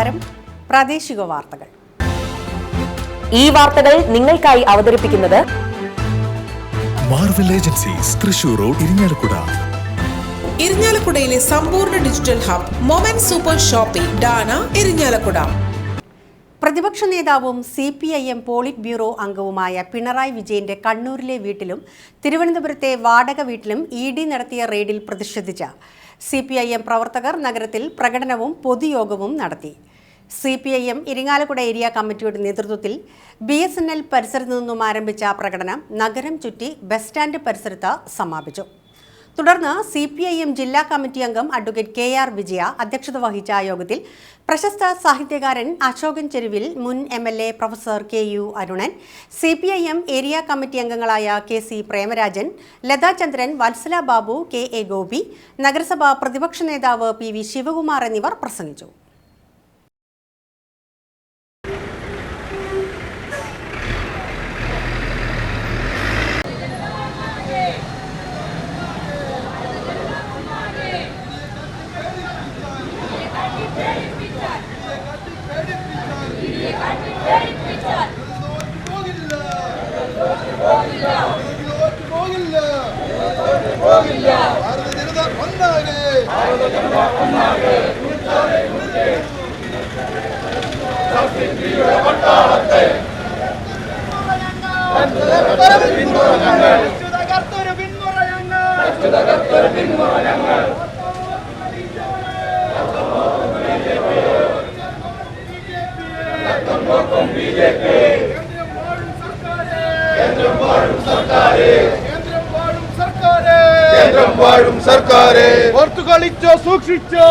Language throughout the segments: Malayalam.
നമസ്കാരം. പ്രാദേശിക വാർത്തകൾ. ഈ വാർത്തകൾ നിങ്ങൾക്കായി അവതരിപ്പിക്കുന്നത് Marvel agencies Thrissur road Irinjalakuda. ഇരിങ്ങാലക്കുടയിലെ സമ്പൂർണ്ണ digital hub moment super shopping ഡാന ഇരിങ്ങാലക്കുട. പ്രതിപക്ഷ നേതാവും CPIM പോളിറ്റ് ബ്യൂറോ അംഗവുമായ പിണറായി വിജയന്റെ കണ്ണൂരിലെ വീട്ടിലും തിരുവനന്തപുരത്തെ വാടക വീട്ടിലും ED നടത്തിയ റെയ്ഡിൽ പ്രതിഷേധിച്ച CPIM പ്രവർത്തകർ നഗരത്തിൽ പ്രകടനവും പൊതുയോഗവും നടത്തി. CPIM ഇരിങ്ങാലക്കുട ഏരിയ കമ്മിറ്റിയുടെ നേതൃത്വത്തിൽ BSNL പരിസരത്തു നിന്നും ആരംഭിച്ച പ്രകടനം നഗരം ചുറ്റി ബസ് സ്റ്റാൻഡ് പരിസരത്ത് സമാപിച്ചു. തുടർന്ന് CPIM ജില്ലാ കമ്മിറ്റി അംഗം അഡ്വക്കേറ്റ് KR വിജയ അധ്യക്ഷത വഹിച്ച യോഗത്തിൽ പ്രശസ്ത സാഹിത്യകാരൻ അശോകൻ ചെരുവിൽ, മുൻ MLA professor KU Arunan, CPIM area committee അംഗങ്ങളായ KC പ്രേമരാജൻ, ലതാ ചന്ദ്രൻ, വത്സല ബാബു, KA ഗോപി, നഗരസഭാ പ്രതിപക്ഷ നേതാവ് PV ശിവകുമാർ എന്നിവർ പ്രസംഗിച്ചു. സർക്കാരെ ഓർത്തു കളിച്ചോ സൂക്ഷിച്ചോ.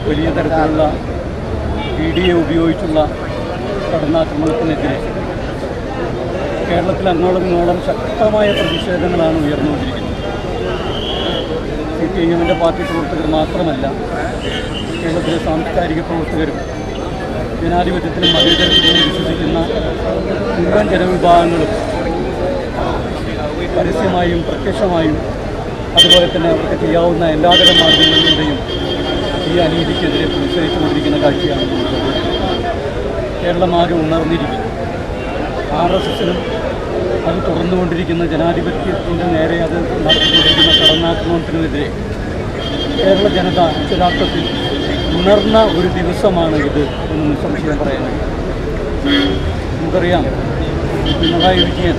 വലിയ തരത്തിലുള്ള EDയെ ഉപയോഗിച്ചുള്ള കടന്നാക്രമണത്തിനെതിരെ കേരളത്തിൽ അങ്ങോളം ഇങ്ങോളം ശക്തമായ പ്രതിഷേധങ്ങളാണ് ഉയർന്നുകൊണ്ടിരിക്കുന്നത്. CPIMന്റെ പാർട്ടി പ്രവർത്തകർ മാത്രമല്ല, കേരളത്തിലെ സാംസ്കാരിക പ്രവർത്തകരും ജനാധിപത്യത്തിലും മതേതരത്വത്തിലും വിശ്വസിക്കുന്ന മുഴുവൻ ജനവിഭാഗങ്ങളും പരസ്യമായും പ്രത്യക്ഷമായും അതുപോലെ തന്നെ അവർക്ക് ചെയ്യാവുന്ന എല്ലാതരം മാർഗങ്ങളിലൂടെയും ഈ അനീതിക്കെതിരെ പ്രതിഷേധിച്ചുകൊണ്ടിരിക്കുന്ന കാഴ്ചയാണ്. കേരളമാകെ ഉണർന്നിരിക്കുന്നു. RSSനും അത് തുടർന്നുകൊണ്ടിരിക്കുന്ന ജനാധിപത്യത്തിൻ്റെ നേരെ അത് നടത്തിക്കൊണ്ടിരിക്കുന്ന കടന്നാക്രമണത്തിനെതിരെ കേരള ജനത അക്ഷരാർത്ഥത്തിൽ ഉണർന്ന ഒരു ദിവസമാണ് ഇത് എന്ന് നിസ്സംശയം പറയാനുണ്ട്. നമുക്കറിയാം, പിണറായി വിജയൻ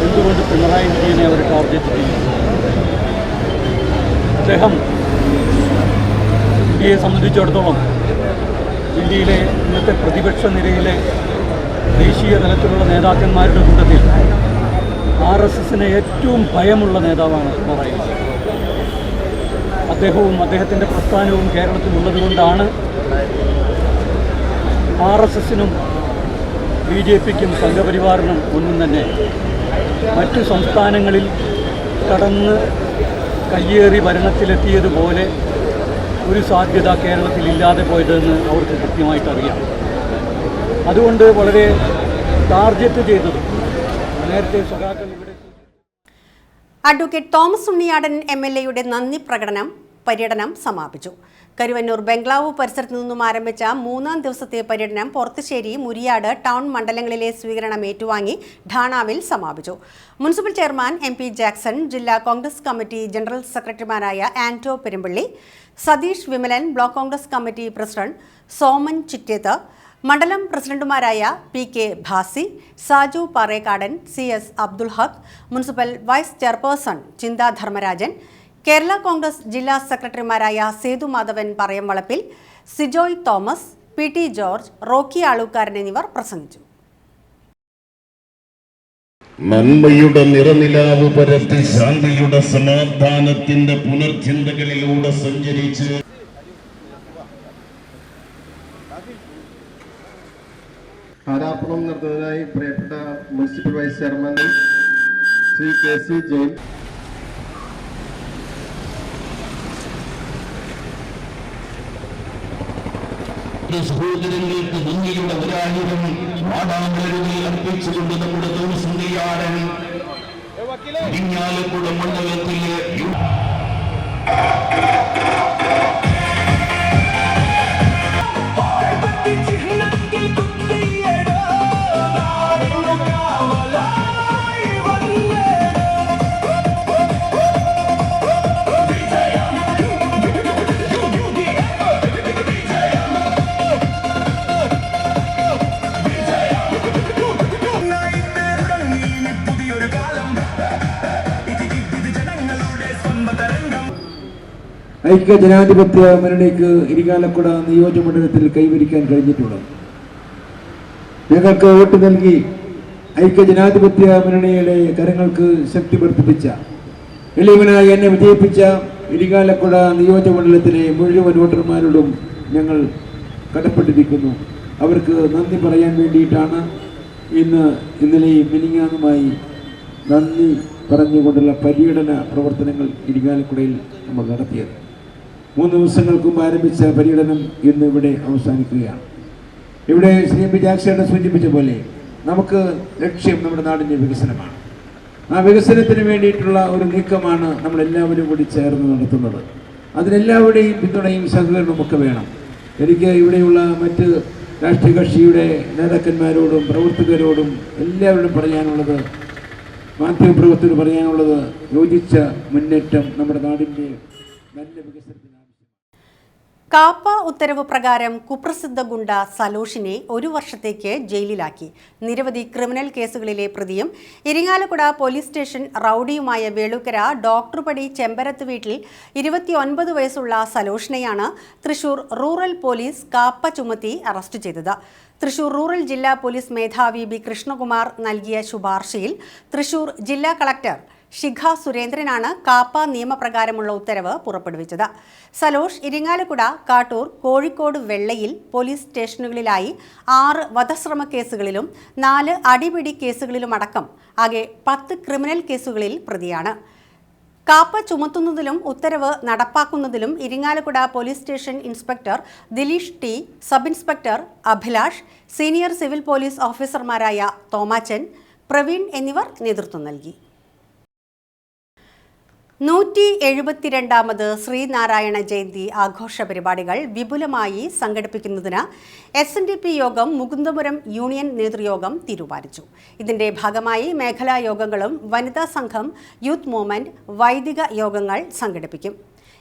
എന്തുകൊണ്ട് പിണറായി വിജയനെ അവർ ടാർഗറ്റ് ചെയ്യുന്നു? അദ്ദേഹം ഇന്ത്യയെ സംബന്ധിച്ചിടത്തോളം ഇന്ത്യയിലെ ഇന്നത്തെ പ്രതിപക്ഷ നിരയിലെ ദേശീയ തലത്തിലുള്ള നേതാക്കന്മാരുടെ കൂട്ടത്തിൽ RSSന് ഏറ്റവും ഭയമുള്ള നേതാവാണ് പിണറായി വിജയൻ. അദ്ദേഹവും അദ്ദേഹത്തിൻ്റെ പ്രസ്ഥാനവും കേരളത്തിലുള്ളതുകൊണ്ടാണ് RSSനും BJPക്കും സംഘപരിവാറിനും ഒന്നും തന്നെ മറ്റു സംസ്ഥാനങ്ങളിൽ കടന്ന് കയ്യേറി ഭരണത്തിലെത്തിയതുപോലെ ഒരു സാധ്യത കേരളത്തിൽ ഇല്ലാതെ പോയതെന്ന് അവർക്ക് കൃത്യമായിട്ട് അറിയാം. അതുകൊണ്ട് വളരെ ടാർഗറ്റ് ചെയ്തത് നേരത്തെ സഖാക്കൾ ഇവിടെ അഡ്വക്കേറ്റ് തോമസ് ഉണ്ണിയാടൻ MLAയുടെ നന്ദി പ്രകടനം പര്യടനം സമാപിച്ചു. കരുവന്നൂർ ബംഗ്ലാവ് പരിസരത്തു നിന്നും ആരംഭിച്ച 3-ാം ദിവസത്തെ പര്യടനം പൊറത്തുശ്ശേരി, മുരിയാട് ടൗൺ മണ്ഡലങ്ങളിലെ സ്വീകരണം ഏറ്റുവാങ്ങി ഠാണാവിൽ സമാപിച്ചു. മുനിസിപ്പൽ ചെയർമാൻ MP ജാക്സൺ, ജില്ലാ കോൺഗ്രസ് കമ്മിറ്റി ജനറൽ സെക്രട്ടറിമാരായ Anto Perumpally, Satheesh Vimalan, block Congress committee president Soman Chittethu, മണ്ഡലം പ്രസിഡന്റുമാരായ PK Bhasi, Saju Parekkadan, CS Abdul Haq, municipal vice chairperson Chintha Dharmarajan, Kerala Congress ജില്ലാ സെക്രട്ടറിമാരായ Sethu Madhavan Parayamvalappil, Sijoy Thomas, PT George, Rocky Aalookkaran എന്നിവർ പ്രസംഗിച്ചു. നന്മയുടെ നിറനിലാവ് പരത്തി ശാന്തിയുടെ സമാധാനത്തിന്റെ പുനർചിന്തകളിലൂടെ സഞ്ചരിച്ച് ഹാരാർപ്പണം നടത്തുന്നതിനായി പ്രിയപ്പെട്ട municipal vice chairman Shri KC Jain, സഹോദരങ്ങൾക്ക് നന്ദിയുടെ ഒരായിരം വാടാമലരുകൾ അർപ്പിച്ചുകൊണ്ട് നമ്മുടെ തോമസുന്തിയാടൻ ഇരിങ്ങാലക്കുട മണ്ഡലത്തിലെ ഐക്യ ജനാധിപത്യ മുന്നണിക്ക് ഇരിങ്ങാലക്കുട നിയോജകമണ്ഡലത്തിൽ കൈവരിക്കാൻ കഴിഞ്ഞിട്ടുള്ളത്. ഞങ്ങൾക്ക് വോട്ട് നൽകി ഐക്യ ജനാധിപത്യ മുന്നണിയുടെ കരങ്ങൾക്ക് ശക്തി വർദ്ധിപ്പിച്ച, എളിമനായി എന്നെ വിജയിപ്പിച്ച ഇരിങ്ങാലക്കുട നിയോജകമണ്ഡലത്തിലെ മുഴുവൻ വോട്ടർമാരോടും ഞങ്ങൾ കടപ്പെട്ടിരിക്കുന്നു. അവർക്ക് നന്ദി പറയാൻ വേണ്ടിയിട്ടാണ് ഇന്നലെയും മിനിങ്ങാന്നുമായി നന്ദി പറഞ്ഞുകൊണ്ടുള്ള പര്യടന പ്രവർത്തനങ്ങൾ ഇരിങ്ങാലക്കുടയിൽ നമ്മൾ നടത്തിയത്. 3 ദിവസങ്ങൾക്ക് മുമ്പ് ആരംഭിച്ച പര്യടനം ഇന്ന് ഇവിടെ അവസാനിക്കുകയാണ്. ഇവിടെ ശ്രീ MP ജാക്സൺ സൂചിപ്പിച്ച പോലെ നമുക്ക് ലക്ഷ്യം നമ്മുടെ നാടിൻ്റെ വികസനമാണ്. ആ വികസനത്തിന് വേണ്ടിയിട്ടുള്ള ഒരു നീക്കമാണ് നമ്മളെല്ലാവരും കൂടി ചേർന്ന് നടത്തുന്നത്. അതിനെല്ലാവരുടെയും പിന്തുണയും സഹകരണവും ഒക്കെ വേണം. എനിക്ക് ഇവിടെയുള്ള മറ്റ് രാഷ്ട്രീയ കക്ഷിയുടെ നേതാക്കന്മാരോടും പ്രവർത്തകരോടും എല്ലാവരോടും പറയാനുള്ളത്, മാധ്യമപ്രവർത്തകർ പറയാനുള്ളത്, യോജിച്ച മുന്നേറ്റം നമ്മുടെ നാടിൻ്റെ നല്ല വികസനത്തിന്. കാപ്പ ഉത്തരവ് പ്രകാരം കുപ്രസിദ്ധ ഗുണ്ട സലോഷിനെ 1 വർഷത്തേക്ക് ജയിലിലാക്കി. നിരവധി ക്രിമിനൽ കേസുകളിലെ പ്രതിയും ഇരിങ്ങാലക്കുട പോലീസ് സ്റ്റേഷൻ റൌഡിയുമായ വേളൂക്കര ഡോക്ടർപടി ചെമ്പരത്ത് വീട്ടിൽ 29 വയസ്സുള്ള സലോഷിനെയാണ് തൃശൂർ റൂറൽ പോലീസ് കാപ്പ ചുമത്തി അറസ്റ്റ് ചെയ്തത്. തൃശൂർ റൂറൽ ജില്ലാ പോലീസ് മേധാവി B കൃഷ്ണകുമാർ നൽകിയ ശുപാർശയിൽ തൃശൂർ ജില്ലാ കളക്ടർ ശിഖ സുരേന്ദ്രനാണ് കാപ്പ നിയമപ്രകാരമുള്ള ഉത്തരവ് പുറപ്പെടുവിച്ചത്. സലോഷ് ഇരിങ്ങാലക്കുട, കാട്ടൂർ, കോഴിക്കോട് വെള്ളയിൽ പോലീസ് സ്റ്റേഷനുകളിലായി 6 വധശ്രമ കേസുകളിലും 4 അടിപിടി കേസുകളിലുമടക്കം ആകെ 10 ക്രിമിനൽ കേസുകളിൽ പ്രതിയാണ്. കാപ്പ ചുമത്തുന്നതിലും ഉത്തരവ് നടപ്പാക്കുന്നതിലും Irinjalakuda police station inspector Dileesh T, sub inspector Abhilash, senior civil police ഓഫീസർമാരായ തോമാച്ചൻ, പ്രവീൺ എന്നിവർ നേതൃത്വം നൽകി. 172ാമത് ശ്രീനാരായണ ജയന്തി ആഘോഷ പരിപാടികൾ വിപുലമായി സംഘടിപ്പിക്കുന്നതിന് SNDP യോഗം മുകുന്ദപുരം യൂണിയൻ നേതൃയോഗം തീരുമാനിച്ചു. ഇതിന്റെ ഭാഗമായി മേഖലാ യോഗങ്ങളും വനിതാ സംഘം, യൂത്ത് മൂവ്മെന്റ്, വൈദിക യോഗങ്ങൾ സംഘടിപ്പിക്കും.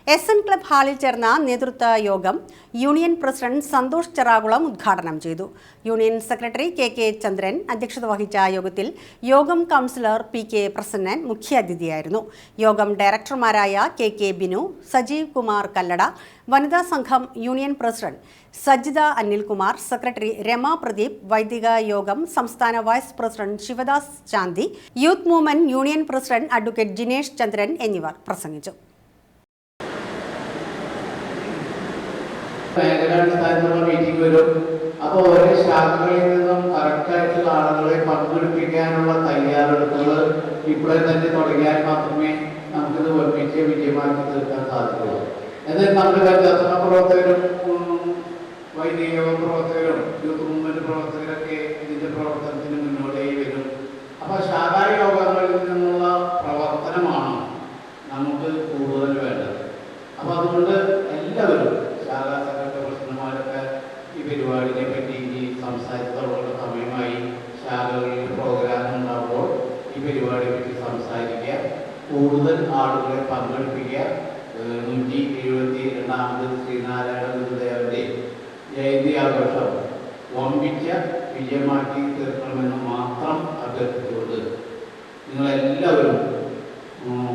SN ക്ലബ് ഹാളിൽ ചേർന്ന നേതൃത്വ യോഗം യൂണിയൻ പ്രസിഡന്റ് സന്തോഷ് ചെറാകുളം ഉദ്ഘാടനം ചെയ്തു. യൂണിയൻ സെക്രട്ടറി KK ചന്ദ്രൻ അധ്യക്ഷത വഹിച്ച യോഗത്തിൽ യോഗം കൗൺസിലർ PK പ്രസന്നൻ മുഖ്യാതിഥിയായിരുന്നു. യോഗം ഡയറക്ടർമാരായ KK ബിനു, സജീവ് കുമാർ കല്ലട, വനിതാ സംഘം union president Sajitha Anilkumar, secretary Rama Pradeep, വൈദിക യോഗം സംസ്ഥാന vice president Sivadas Chanthi, youth movement union president advocate Jinesh Chandran എന്നിവർ പ്രസംഗിച്ചു. മേഖലാടിസ്ഥാനത്തിലുള്ള മീറ്റിംഗ് വരും. അപ്പോൾ ഓരോ ശാഖകളിൽ നിന്നും കറക്റ്റായിട്ടുള്ള ആളുകളെ പങ്കെടുപ്പിക്കാനുള്ള തയ്യാറെടുപ്പുകൾ ഇപ്പോഴേ തന്നെ തുടങ്ങിയാൽ മാത്രമേ നമുക്കിത് ഒരുമിച്ച് വിജയമാക്കി തീർക്കാൻ സാധിക്കുള്ളൂ. എന്നാൽ നമ്മുടെ വിദ്യാഭ്യാസ പ്രവർത്തകരും വൈദിക പ്രവർത്തകരും യൂത്ത് മൂവ്മെന്റ് പ്രവർത്തകരൊക്കെ ഇതിന്റെ പ്രവർത്തനത്തിന് മുന്നോട്ടേക്ക് വരും. അപ്പോൾ ശാഖായോഗങ്ങളിൽ നിന്നുള്ള പ്രവർത്തനമാണ് നമുക്ക് കൂടുതൽ വേണ്ടത്. അപ്പോൾ അതുകൊണ്ട് കൂടുതൽ ആളുകളെ പങ്കെടുപ്പിക്കുക. 172ാമത് ശ്രീനാരായണ ഗുരുദേവന്റെ ജയന്തി ആഘോഷം വമ്പിച്ച വിജയമാക്കി തീർക്കണമെന്ന് മാത്രം അഭ്യർത്ഥിച്ചുകൊണ്ട് നിങ്ങളെല്ലാവരും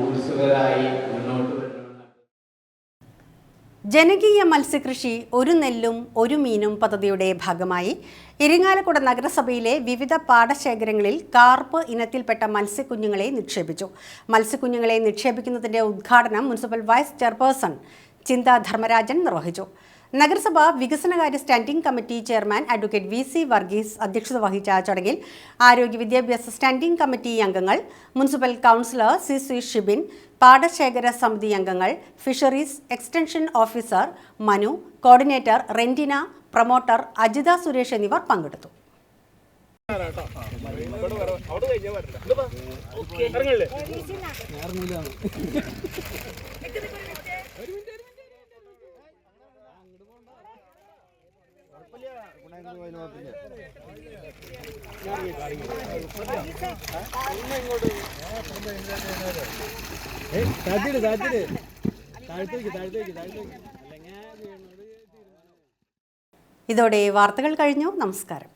ഉത്സുകരായി മുന്നോട്ട് വരണമെന്ന്. ജനകീയ മത്സ്യകൃഷി ഒരു നെല്ലും ഒരു മീനും പദ്ധതിയുടെ ഭാഗമായി ഇരിങ്ങാലക്കുട നഗരസഭയിലെ വിവിധ പാടശേഖരങ്ങളിൽ കാർപ്പ് ഇനത്തിൽപ്പെട്ട മത്സ്യക്കുഞ്ഞുങ്ങളെ നിക്ഷേപിച്ചു. മത്സ്യക്കുഞ്ഞുങ്ങളെ നിക്ഷേപിക്കുന്നതിന്റെ ഉദ്ഘാടനം municipal vice chairperson Chintha Dharmarajan നിർവഹിച്ചു. നഗരസഭ വികസനകാര്യ standing committee chairman advocate VC Varghese അധ്യക്ഷത വഹിച്ച ചടങ്ങിൽ ആരോഗ്യ വിദ്യാഭ്യാസ സ്റ്റാൻഡിംഗ് കമ്മിറ്റി അംഗങ്ങൾ, മുനിസിപ്പൽ കൗൺസിലർ CC ഷിബിൻ, പാടശേഖര സമിതി അംഗങ്ങൾ, fisheries extension officer Manu, coordinator Rentina, promoter Ajitha Suresh എന്നിവർ പങ്കെടുത്തു. ഇതോടെ വാർത്തകൾ കഴിഞ്ഞു. നമസ്കാരം.